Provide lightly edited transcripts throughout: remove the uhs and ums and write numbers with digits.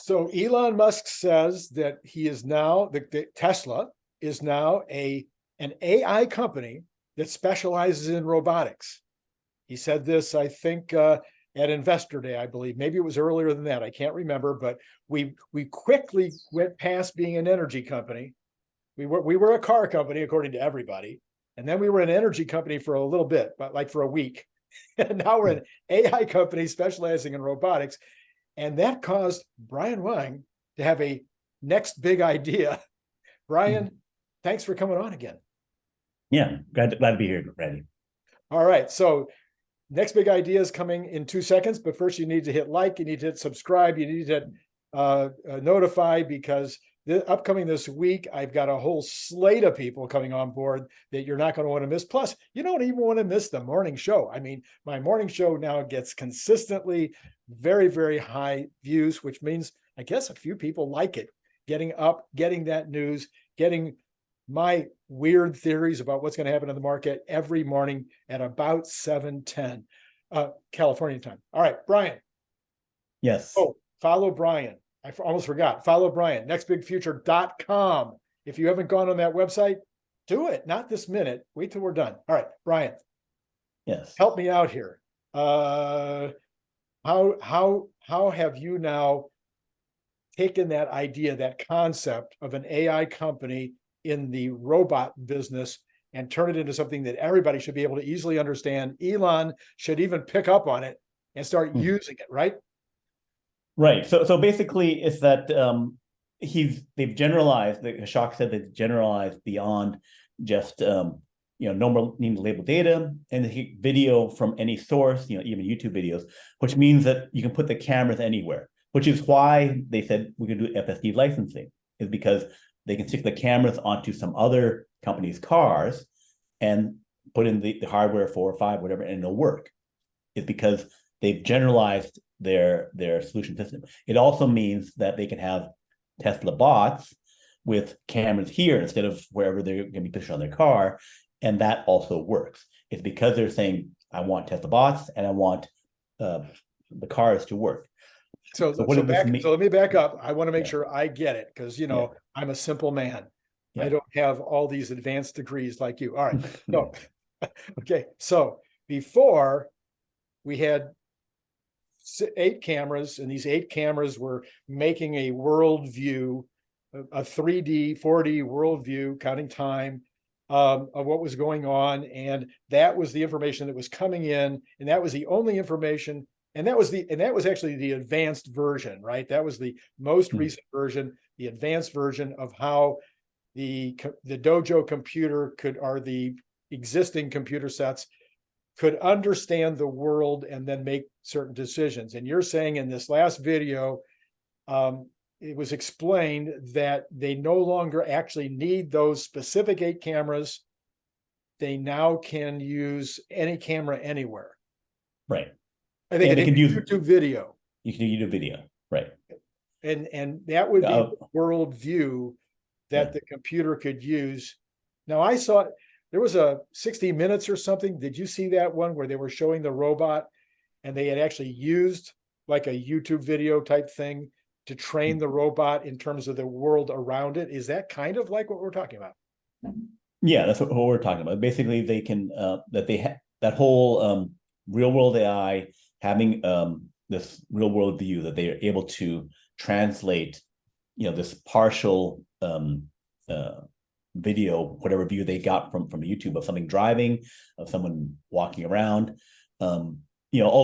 So Elon Musk says that he is now that Tesla is now an AI company that specializes in robotics. He said this, I think, at Investor Day, I believe. Maybe it was earlier than that. I can't remember, but we quickly went past being an energy company. We were a car company, according to everybody. And then we were an energy company for a little bit, but like for a week. And now we're an AI company specializing in robotics. And that caused Brian Wang to have a next big idea. Brian, thanks for coming on again. Yeah, glad to be here, Rene. All right. So next big idea is coming in 2 seconds, but first you need to hit like, you need to hit subscribe, you need to notify, because upcoming this week, I've got a whole slate of people coming on board that you're not going to want to miss. Plus, you don't even want to miss the morning show. I mean, my morning show now gets consistently very, very high views, which means I guess a few people like it. Getting up, getting that news, getting my weird theories about what's going to happen in the market every morning at about 7:10 California time. All right, Brian. Yes. Oh, follow Brian. I almost forgot. Follow Brian, nextbigfuture.com. If you haven't gone on that website, do it. Not this minute. Wait till we're done. All right, Brian. Yes. Help me out here. How have you now taken that idea, that concept of an AI company in the robot business, and turn it into something that everybody should be able to easily understand? Elon should even pick up on it and start using it, right? Right. So basically, it's that they've generalized. Ashok said they've generalized beyond just no more needing to label data and the video from any source, even YouTube videos, which means that you can put the cameras anywhere. Which is why they said we can do FSD licensing, is because they can stick the cameras onto some other company's cars and put in the hardware 4 or 5, whatever, and it'll work. It's because they've generalized their solution system. It also means that they can have Tesla bots with cameras here instead of wherever they're going to be positioned on their car, and that also works. It's because they're saying, I want Tesla bots and I want the cars to work. So let me back up. I want to make sure I get it, because I'm a simple man. Yeah. I don't have all these advanced degrees like you. All right. So okay. So before, we had 8 cameras, and these 8 cameras were making a worldview, a 3D, 4D worldview, counting time of what was going on. And that was the information that was coming in, and that was the only information. And that was actually the advanced version, right? That was the most recent version, the advanced version of how the Dojo computer or the existing computer sets could understand the world and then make certain decisions. And you're saying in this last video, it was explained that they no longer actually need those specific 8 cameras. They now can use any camera anywhere. Right. I think they can use YouTube video. You can do YouTube video, right? And that would be the worldview that the computer could use. Now, I saw there was a 60 Minutes or something. Did you see that one where they were showing the robot, and they had actually used like a YouTube video type thing to train the robot in terms of the world around it? Is that kind of like what we're talking about? Yeah, that's what we're talking about. Basically, they can that whole real world AI having this real world view, that they are able to translate, this partial video, whatever view they got from YouTube of something driving, of someone walking around, all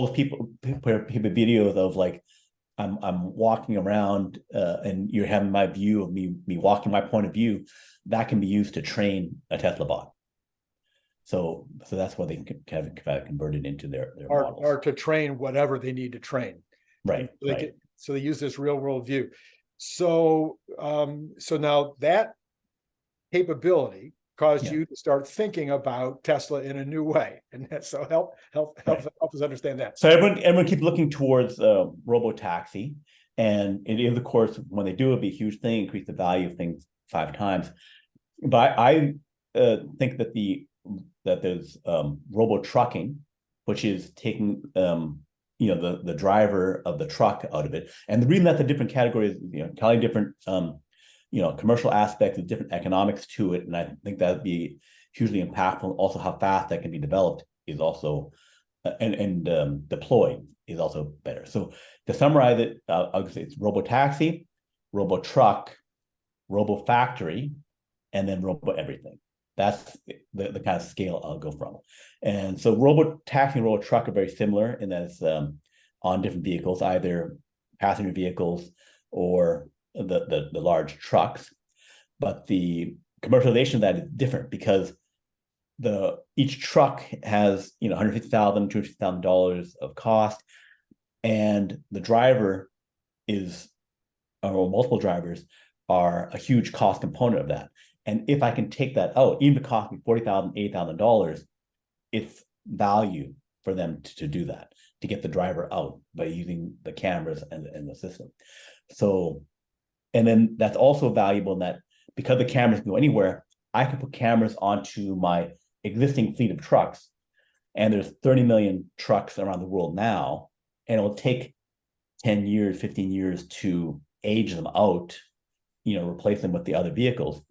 the people videos of like, I'm walking around and you're having my view of me walking, my point of view, that can be used to train a Tesla bot. So that's why they can kind of convert it into their models. Or to train whatever they need to train. Right. So they use this real world view. So now that capability caused you to start thinking about Tesla in a new way, and so help us understand that. So everyone keeps looking towards Robo taxi, and it is, of course, when they do, it'll be a huge thing, increase the value of things 5 times. But I think that there's robo trucking, which is taking the driver of the truck out of it. And the reason that's a different category is, entirely different, commercial aspects of different economics to it. And I think that'd be hugely impactful. Also, how fast that can be developed is also, and deployed is also better. So to summarize it, I'll say it's robo-taxi, robo-truck, robo-factory, and then robo-everything. That's the kind of scale I'll go from. And so robo-taxi and robo-truck are very similar in that it's on different vehicles, either passenger vehicles or the large trucks. But the commercialization of that is different because each truck has $150,000, $250,000 of cost, and the driver or multiple drivers are a huge cost component of that. And if I can take that out, even if it costs me $40,000, $80,000, it's value for them to do that, to get the driver out by using the cameras and the system. So, and then that's also valuable in that because the cameras can go anywhere, I can put cameras onto my existing fleet of trucks. And there's 30 million trucks around the world now, and it'll take 10 years, 15 years to age them out, replace them with the other vehicles.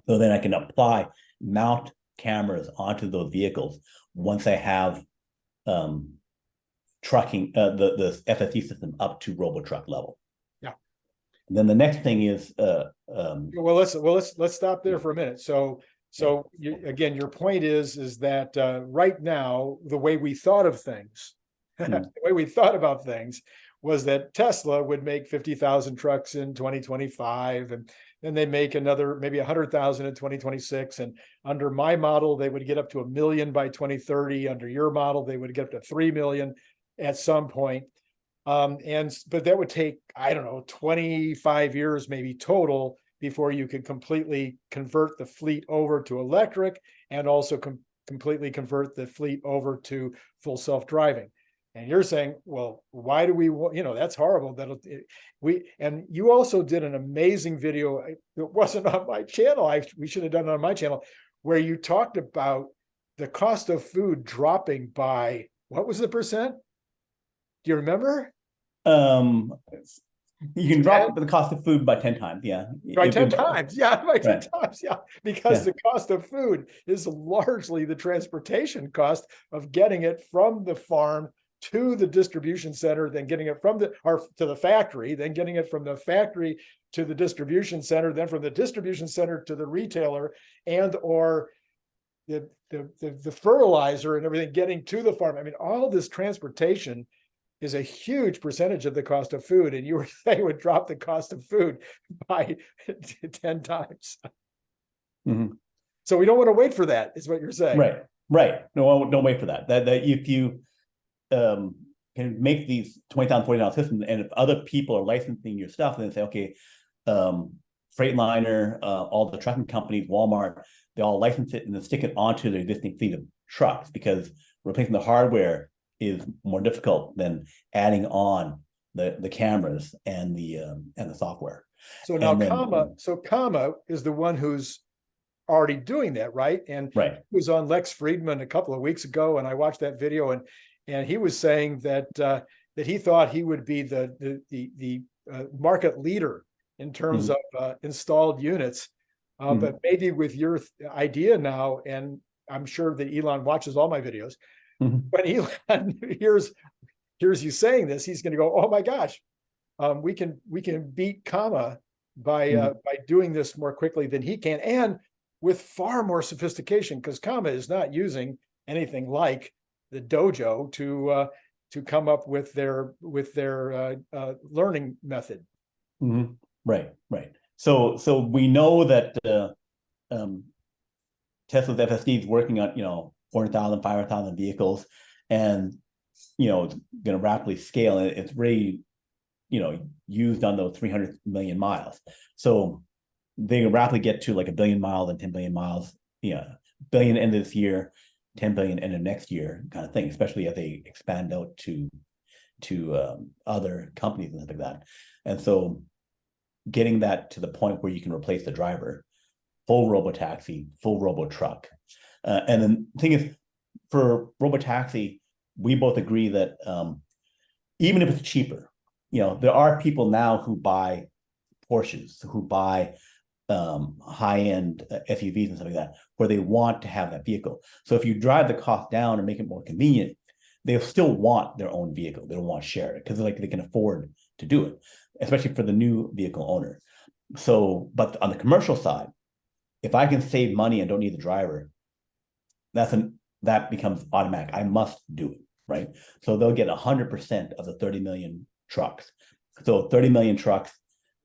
So then I can mount cameras onto those vehicles once I have trucking, the FSD system up to robo-truck level. Yeah. And then the next thing is well, let's stop there for a minute. So again, your point is that right now, the way we thought of things, the way we thought about things was that Tesla would make 50,000 trucks in 2025, and then they make another maybe 100,000 in 2026. And under my model, they would get up to 1 million by 2030. Under your model, they would get up to 3 million at some point. But that would take, I don't know, 25 years maybe total before you could completely convert the fleet over to electric and also completely convert the fleet over to full self-driving. And you're saying, well, why do we want, that's horrible. And you also did an amazing video. It wasn't on my channel. We should have done it on my channel, where you talked about the cost of food dropping by, what was the percent? Do you remember? You can drop the cost of food by 10 times. Yeah. By 10 times. Yeah. By 10 times. Yeah. Because the cost of food is largely the transportation cost of getting it from the farm to the distribution center, then getting it to the factory, then getting it from the factory to the distribution center, then from the distribution center to the retailer, and or the fertilizer and everything getting to the farm. I mean, all this transportation is a huge percentage of the cost of food, and you were saying it would drop the cost of food by 10 times. Mm-hmm. So we don't want to wait for that, is what you're saying. Right. No, don't wait for that. That if you can make these $20,000, $40,000 systems, and if other people are licensing your stuff, then say, okay, Freightliner, all the trucking companies, Walmart, they all license it and then stick it onto their existing fleet of trucks, because replacing the hardware is more difficult than adding on the cameras and the software. So now Comma is the one who's already doing that, right? And right. He was on Lex Friedman a couple of weeks ago, and I watched that video, and he was saying that he thought he would be the market leader in terms of installed units. But maybe with your idea now, and I'm sure that Elon watches all my videos, when Elon hears you saying this, he's going to go, oh my gosh, we can beat Comma by doing this more quickly than he can, and with far more sophistication, because Comma is not using anything like the dojo to come up with their learning method. Right. So we know that Tesla's FSD is working on 400,000, 500,000 vehicles, and it's going to rapidly scale, and it's really used on those 300 million miles. So they can rapidly get to like 1 billion miles and 10 billion miles. Billion end of this year, 10 billion end of next year, kind of thing. Especially as they expand out to other companies and stuff like that. And so getting that to the point where you can replace the driver, full robotaxi, full robo truck. And then the thing is, for robotaxi, we both agree that even if it's cheaper, there are people now who buy Porsches, who buy high-end SUVs and stuff like that, where they want to have that vehicle. So if you drive the cost down and make it more convenient, they'll still want their own vehicle. They don't want to share it because they can afford to do it, especially for the new vehicle owner. So, but on the commercial side, if I can save money and don't need the driver, that becomes automatic. I must do it, right? So they'll get 100% of the 30 million trucks. So 30 million trucks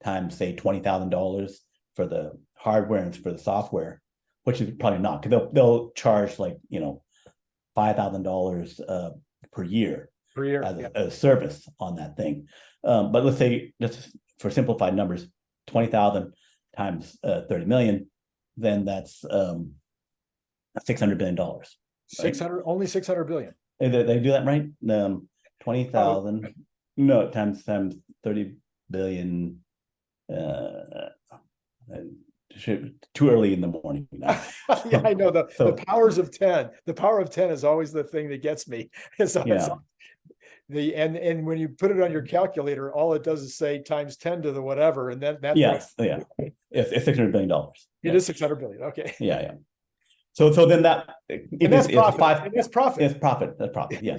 times, say, $20,000 for the hardware and for the software, which is probably not, because they'll charge like $5,000 per year as a service on that thing. But let's say, just for simplified numbers, 20,000 times 30 million, then that's $600 billion. Right? 600, only 600 billion. They do that right? 20,000 no times 30 billion. Too early in the morning. Yeah, I know the powers of 10. The power of 10 is always the thing that gets me. And when you put it on your calculator, all it does is say times 10 to the whatever, and then it's $600 billion. It is 600 billion. Okay. Yeah. So then that's profit. That's profit. It's profit. That's profit. Yeah.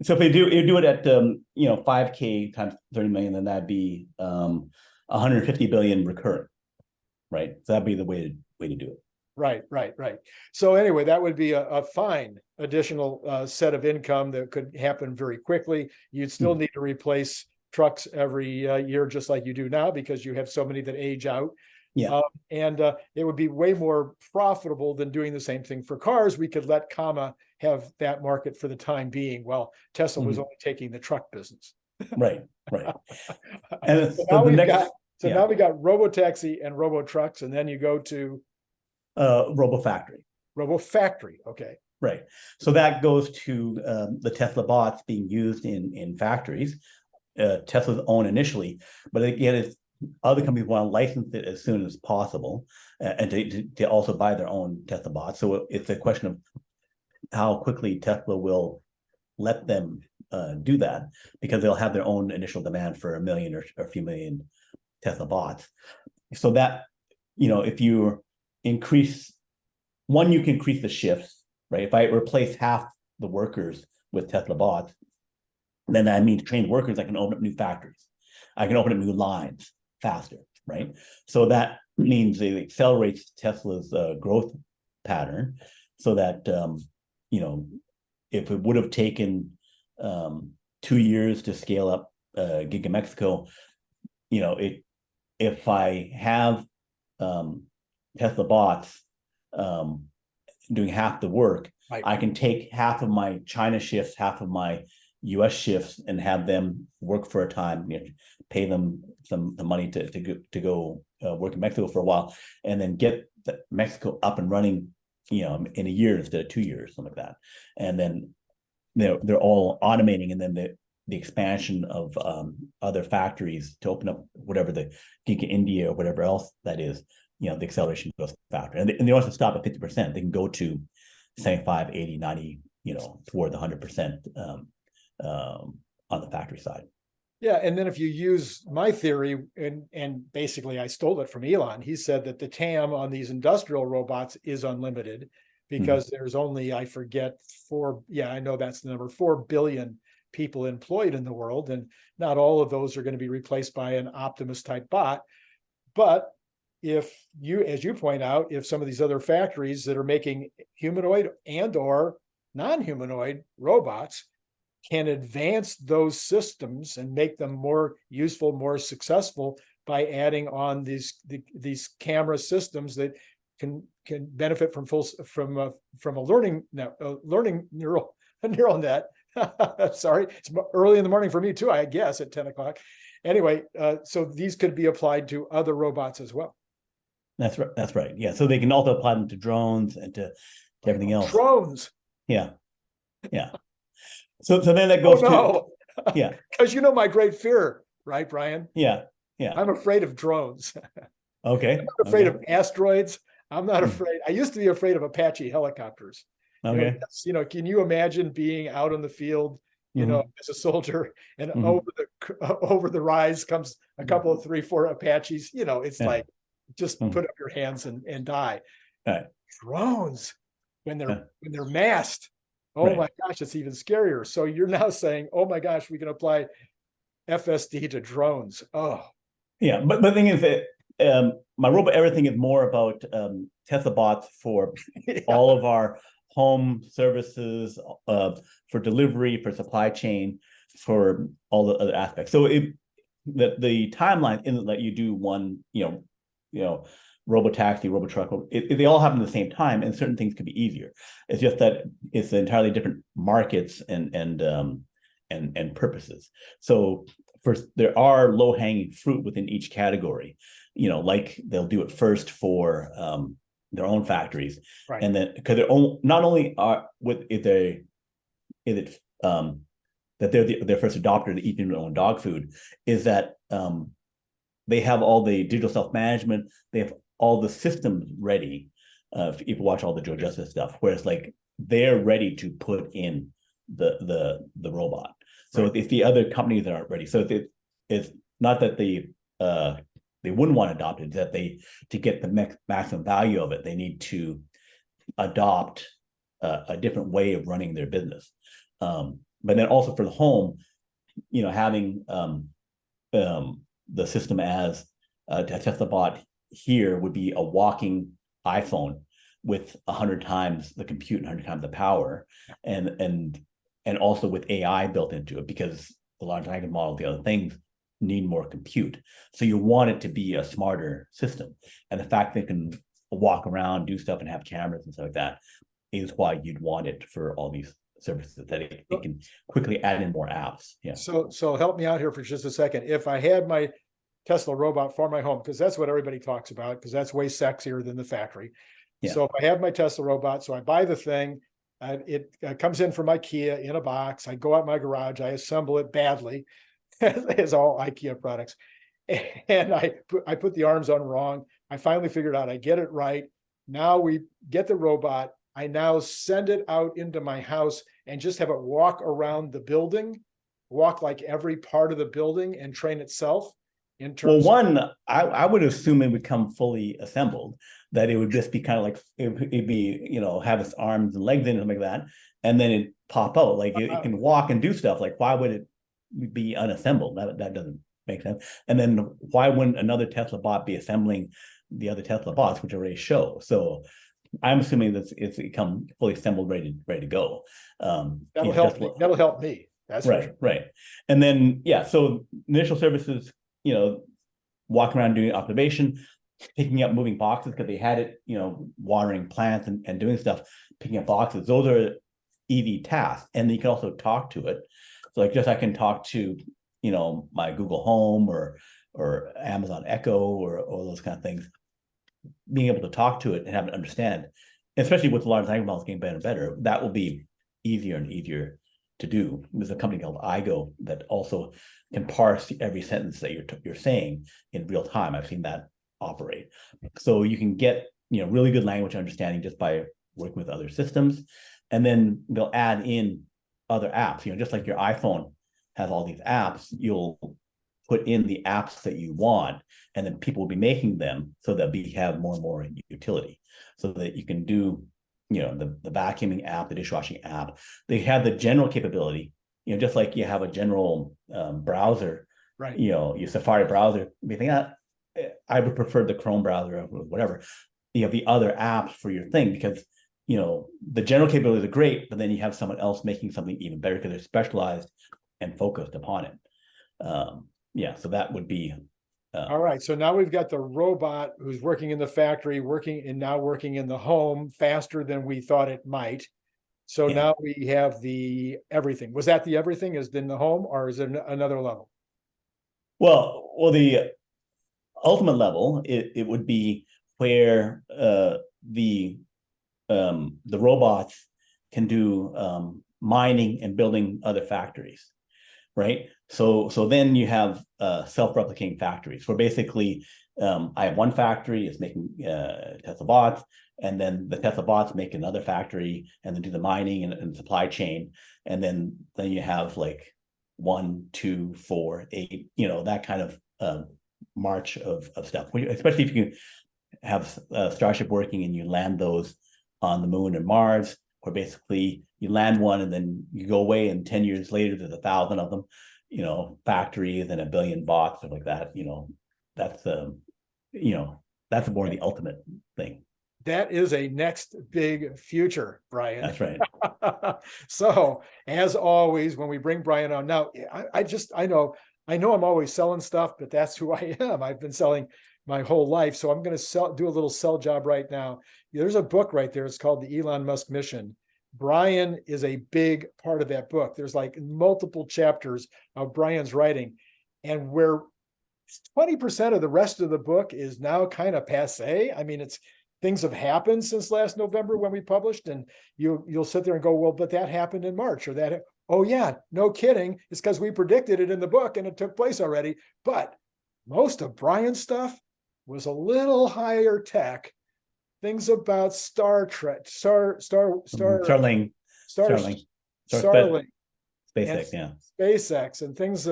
So if you do it at 5K times 30 million, then that'd be 150 billion recurring, right? So that'd be the way to do it. Right. So anyway, that would be a fine additional set of income that could happen very quickly. You'd still need to replace trucks every year, just like you do now, because you have so many that age out. Yeah. And it would be way more profitable than doing the same thing for cars. We could let Comma have that market for the time being, while Tesla was only taking the truck business. Right. And now we got Robotaxi and Robo trucks, and then you go to Robo Factory. Okay. Right. So that goes to the Tesla bots being used in factories. Tesla's own initially, but again, it's other companies want to license it as soon as possible, and to also buy their own Tesla bots. So it's a question of how quickly Tesla will let them do that, because they'll have their own initial demand for 1 million or a few million Tesla bots. So that, if you increase, you can increase the shifts, right? If I replace half the workers with Tesla bots, then I mean, to train workers, I can open up new factories. I can open up new lines faster, right? So that means it accelerates Tesla's growth pattern, so that, if it would have taken 2 years to scale up Gig in Mexico, if I have Tesla bots doing half the work, right, I can take half of my China shifts, half of my US shifts, and have them work for a time, pay them the money to go work in Mexico for a while, and then get Mexico up and running, in a year instead of 2 years, something like that. And then they're all automating, and then the expansion of other factories to open up whatever the Gig India or whatever else that is, the acceleration goes faster. And they also stop at 50%. They can go to 75, 80, 90, toward the 100% on the factory side. Yeah, and then if you use my theory, and basically I stole it from Elon, he said that the TAM on these industrial robots is unlimited, because there's only, I forget, 4 billion people employed in the world, and not all of those are going to be replaced by an Optimus type bot. But if you, as you point out, if some of these other factories that are making humanoid and or non-humanoid robots can advance those systems and make them more useful, more successful, by adding on these camera systems that can benefit from a learning neural net. Sorry, it's early in the morning for me too, I guess, at 10 o'clock. Anyway, so these could be applied to other robots as well. That's right. Yeah, so they can also apply them to drones and to everything else. Drones. Yeah. So then that goes to because my great fear, right, Brian? Yeah. I'm afraid of drones. Okay. I'm not afraid of asteroids. I'm not afraid. I used to be afraid of Apache helicopters. Okay. Can you imagine being out in the field, as a soldier, and Mhm. over the rise comes a couple of 3-4 Apaches. It's Yeah. like, just Mhm. put up your hands and die. Right. Drones, when Yeah. they're masked, oh Right. my gosh, it's even scarier. So you're now saying, oh my gosh, we can apply FSD to drones. Oh, Yeah, but the thing is that my robot everything is more about Tesla bots for yeah. all of our home services, for delivery, for supply chain, for all the other aspects. So the timeline isn't that you do one, robo taxi, robo truck. They all happen at the same time, and certain things could be easier. It's just that it's entirely different markets and purposes. So first, there are low hanging fruit within each category. Like they'll do it first for their own factories, Right. and then because they're not only are with if they is it that they're their first adopter to eating their own dog food, is that they have all the digital self-management, they have all the systems ready. If you watch all the Joe Justice stuff, whereas like they're ready to put in the robot. So Right. it's the other companies that aren't ready. So it's not that they wouldn't want to adopt it, that to get the maximum value of it, they need to adopt a different way of running their business. But then also for the home, having the system as a Tesla bot here would be a walking iPhone with 100 times the compute and 100 times the power, and also with AI built into it, because the large language model, the other things need more compute. So you want it to be a smarter system, and the fact that it can walk around, do stuff, and have cameras and stuff like that is why you'd want it for all these services, that it can quickly add in more apps. Yeah. So help me out here for just a second. If I had my Tesla robot for my home, because that's what everybody talks about, because that's way sexier than the factory. Yeah. So if I have my Tesla robot, so I buy the thing, it comes in from IKEA in a box. I go out my garage, I assemble it badly, as all IKEA products, and I put the arms on wrong. I finally figured out I get it right. Now we get the robot. I now send it out into my house and just have it walk around the building, walk like every part of the building, and train itself. I would assume it would come fully assembled, that it would just be kind of like it'd be, have its arms and legs in, something like that, and then it pop out. Like it can walk and do stuff. Like, why would it be unassembled? That doesn't make sense. And then why wouldn't another Tesla bot be assembling the other Tesla bots, which already show? So I'm assuming that it's become fully assembled, ready to go. That'll help me. That'll help me. That's right, sure. Right. And then so initial services, walking around doing observation, picking up moving boxes, because they had it, watering plants and doing stuff, picking up boxes. Those are easy tasks, and you can also talk to it. So like, just I can talk to my Google Home or Amazon Echo or those kind of things. Being able to talk to it and have it understand, especially with the large language models getting better and better, that will be easier and easier to do. There's a company called Igo that also can parse every sentence that you're saying in real time. I've seen that operate. So you can get really good language understanding just by working with other systems, and then they'll add in other apps. Just like your iPhone has all these apps, you'll put in the apps that you want, and then people will be making them so that we have more and more utility, so that you can do the vacuuming app, the dishwashing app. They have the general capability, just like you have a general browser, right? Your Safari browser. You think that I would prefer the Chrome browser or whatever. You have the other apps for your thing, because the general capabilities are great, but then you have someone else making something even better because they're specialized and focused upon it. So that would be all right. So now we've got the robot who's working in the factory, working in the home faster than we thought it might. So now we have the everything. Was that the everything is in the home, or is it another level? Well, the ultimate level, it would be where the robots can do mining and building other factories. Right. So then you have self-replicating factories, where basically I have one factory is making Tesla bots, and then the Tesla bots make another factory, and then do the mining and supply chain, and then you have like 1, 2, 4, 8, that kind of march of stuff. Especially if you can have Starship working and you land those on the moon and Mars, or basically you land one and then you go away, and 10 years later there's 1,000 of them, factories and 1 billion bots, stuff like that. That's that's more the ultimate thing. That is a next big future, Brian. That's right. So, as always, when we bring Brian on, now I know I'm always selling stuff, but that's who I am. I've been selling my whole life. So I'm going to do a little sell job right now. There's a book right there. It's called The Elon Musk Mission. Brian is a big part of that book. There's like multiple chapters of Brian's writing, and where 20% of the rest of the book is now kind of passe. I mean, things have happened since last November when we published, and you'll sit there and go, well, but that happened in March, or that, oh yeah, no kidding. It's because we predicted it in the book and it took place already. But most of Brian's stuff was a little higher tech. Things about Star Trek, Starlink, SpaceX, yeah, SpaceX, and things.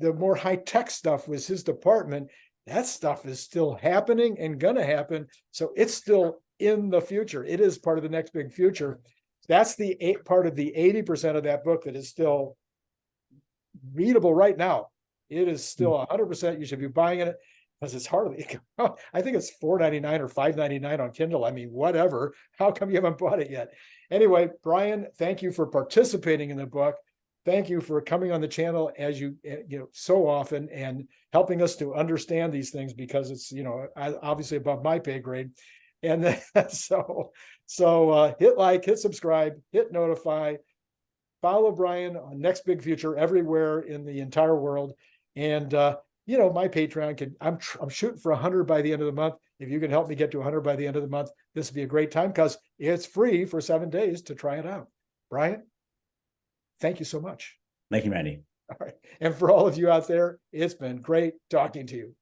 The more high tech stuff was his department. That stuff is still happening and gonna happen. So it's still in the future. It is part of the next big future. That's the part of the 80% of that book that is still readable right now. It is still 100%. You should be buying it, because it's hardly, I think it's $4.99 or $5.99 on Kindle. I mean, whatever. How come you haven't bought it yet? Anyway, Brian, thank you for participating in the book. Thank you for coming on the channel as you so often, and helping us to understand these things, because it's obviously above my pay grade. And so hit like, hit subscribe, hit notify, follow Brian on Next Big Future everywhere in the entire world. And my Patreon I'm shooting for 100 by the end of the month. If you can help me get to 100 by the end of the month, this would be a great time, because it's free for 7 days to try it out. Brian, thank you so much. Thank you, Randy. All right. And for all of you out there, it's been great talking to you.